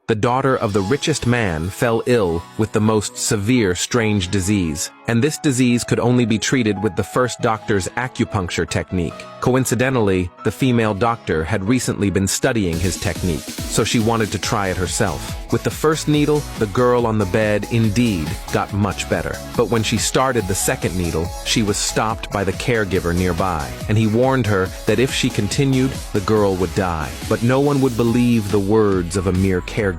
The daughter of the richest man fell ill with the most severe strange disease, and this disease could only be treated with the first doctor's acupuncture technique. Coincidentally, the female doctor had recently been studying his technique, so she wanted to try it herself. With the first needle, the girl on the bed indeed got much better. But when she started the second needle, she was stopped by the caregiver nearby, and he warned her that if she continued, the girl would die. But no one would believe the words of a mere caregiver.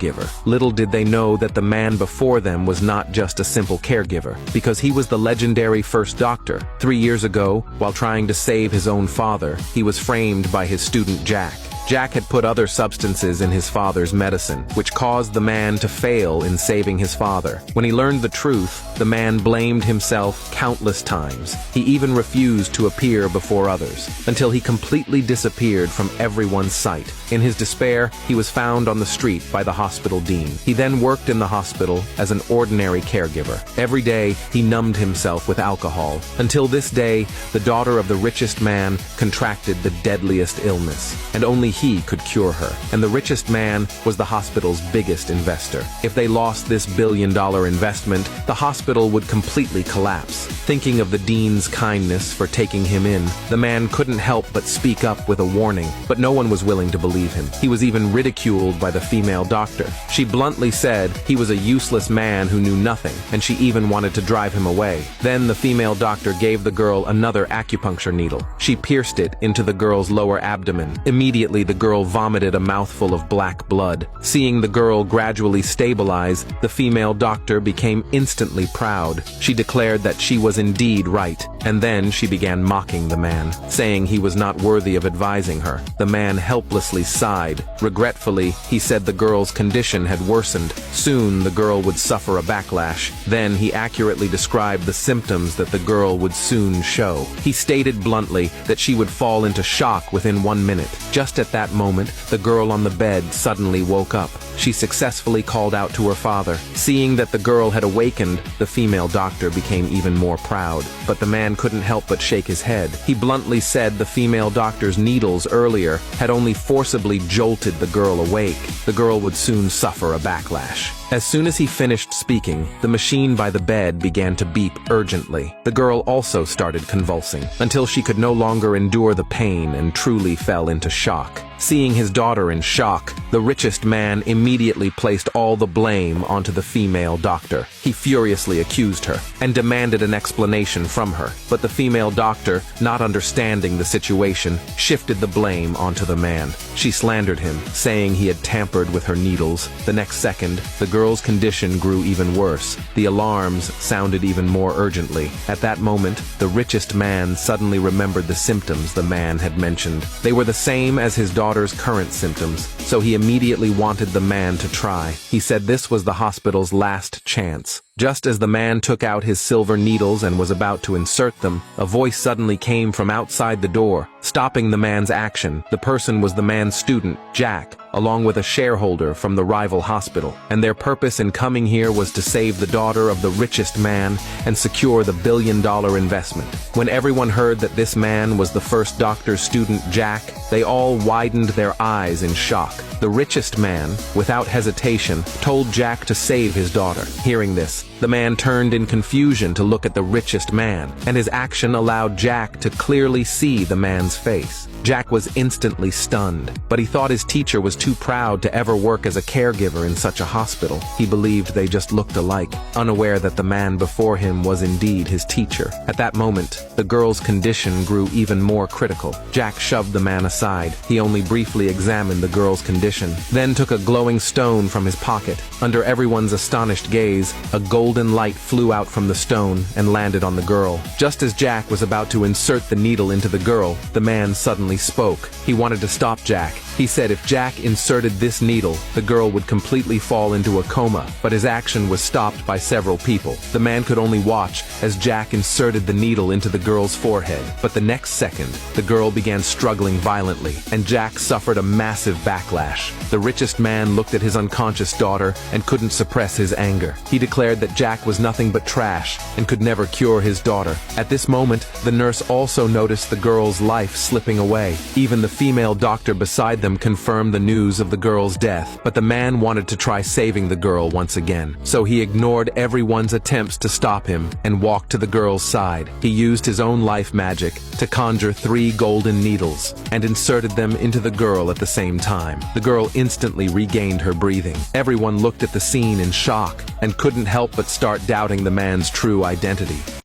Little did they know that the man before them was not just a simple caregiver, because he was the legendary first doctor. 3 years ago, while trying to save his own father, he was framed by his student Jack. Jack had put other substances in his father's medicine, which caused the man to fail in saving his father. When he learned the truth, the man blamed himself countless times. He even refused to appear before others, until he completely disappeared from everyone's sight. In his despair, he was found on the street by the hospital dean. He then worked in the hospital as an ordinary caregiver. Every day, he numbed himself with alcohol, until this day, the daughter of the richest man contracted the deadliest illness, and only he could cure her. And the richest man was the hospital's biggest investor. If they lost this billion-dollar investment, the hospital would completely collapse. Thinking of the dean's kindness for taking him in, the man couldn't help but speak up with a warning, but no one was willing to believe him. He was even ridiculed by the female doctor. She bluntly said he was a useless man who knew nothing, and she even wanted to drive him away. Then the female doctor gave the girl another acupuncture needle. She pierced it into the girl's lower abdomen. Immediately, the girl vomited a mouthful of black blood. Seeing the girl gradually stabilize, the female doctor became instantly proud. She declared that she was indeed right, and then she began mocking the man, saying he was not worthy of advising her. The man helplessly sighed. Regretfully, he said the girl's condition had worsened. Soon, the girl would suffer a backlash. Then he accurately described the symptoms that the girl would soon show. He stated bluntly that she would fall into shock within 1 minute. Just at that moment, the girl on the bed suddenly woke up. She successfully called out to her father. Seeing that the girl had awakened, the female doctor became even more proud. But the man couldn't help but shake his head. He bluntly said the female doctor's needles earlier had only forcibly jolted the girl awake. The girl would soon suffer a backlash. As soon as he finished speaking, the machine by the bed began to beep urgently. The girl also started convulsing, until she could no longer endure the pain and truly fell into shock. Seeing his daughter in shock, the richest man immediately placed all the blame onto the female doctor. He furiously accused her and demanded an explanation from her. But the female doctor, not understanding the situation, shifted the blame onto the man. She slandered him, saying he had tampered with her needles. The next second, the girl's condition grew even worse. The alarms sounded even more urgently. At that moment, the richest man suddenly remembered the symptoms the man had mentioned. They were the same as his daughter's current symptoms, so he immediately wanted the man to try. He said this was the hospital's last chance. Just as the man took out his silver needles and was about to insert them, a voice suddenly came from outside the door, stopping the man's action. The person was the man's student, Jack, along with a shareholder from the rival hospital, and their purpose in coming here was to save the daughter of the richest man and secure the billion-dollar investment. When everyone heard that this man was the first doctor's student, Jack, they all widened their eyes in shock. The richest man, without hesitation, told Jack to save his daughter. Hearing this, the man turned in confusion to look at the richest man, and his action allowed Jack to clearly see the man's face. Jack was instantly stunned, but he thought his teacher was too proud to ever work as a caregiver in such a hospital. He believed they just looked alike, unaware that the man before him was indeed his teacher. At that moment, the girl's condition grew even more critical. Jack shoved the man aside. He only briefly examined the girl's condition, then took a glowing stone from his pocket. Under everyone's astonished gaze, a golden light flew out from the stone and landed on the girl. Just as Jack was about to insert the needle into the girl, the man suddenly spoke. He wanted to stop Jack. He said if Jack inserted this needle, the girl would completely fall into a coma, but his action was stopped by several people. The man could only watch as Jack inserted the needle into the girl's forehead, but the next second, the girl began struggling violently, and Jack suffered a massive backlash. The richest man looked at his unconscious daughter and couldn't suppress his anger. He declared that Jack was nothing but trash and could never cure his daughter. At this moment, the nurse also noticed the girl's life slipping away. Even the female doctor beside them confirm the news of the girl's death, but the man wanted to try saving the girl once again. So he ignored everyone's attempts to stop him and walked to the girl's side. He used his own life magic to conjure 3 golden needles and inserted them into the girl at the same time. The girl instantly regained her breathing. Everyone looked at the scene in shock and couldn't help but start doubting the man's true identity.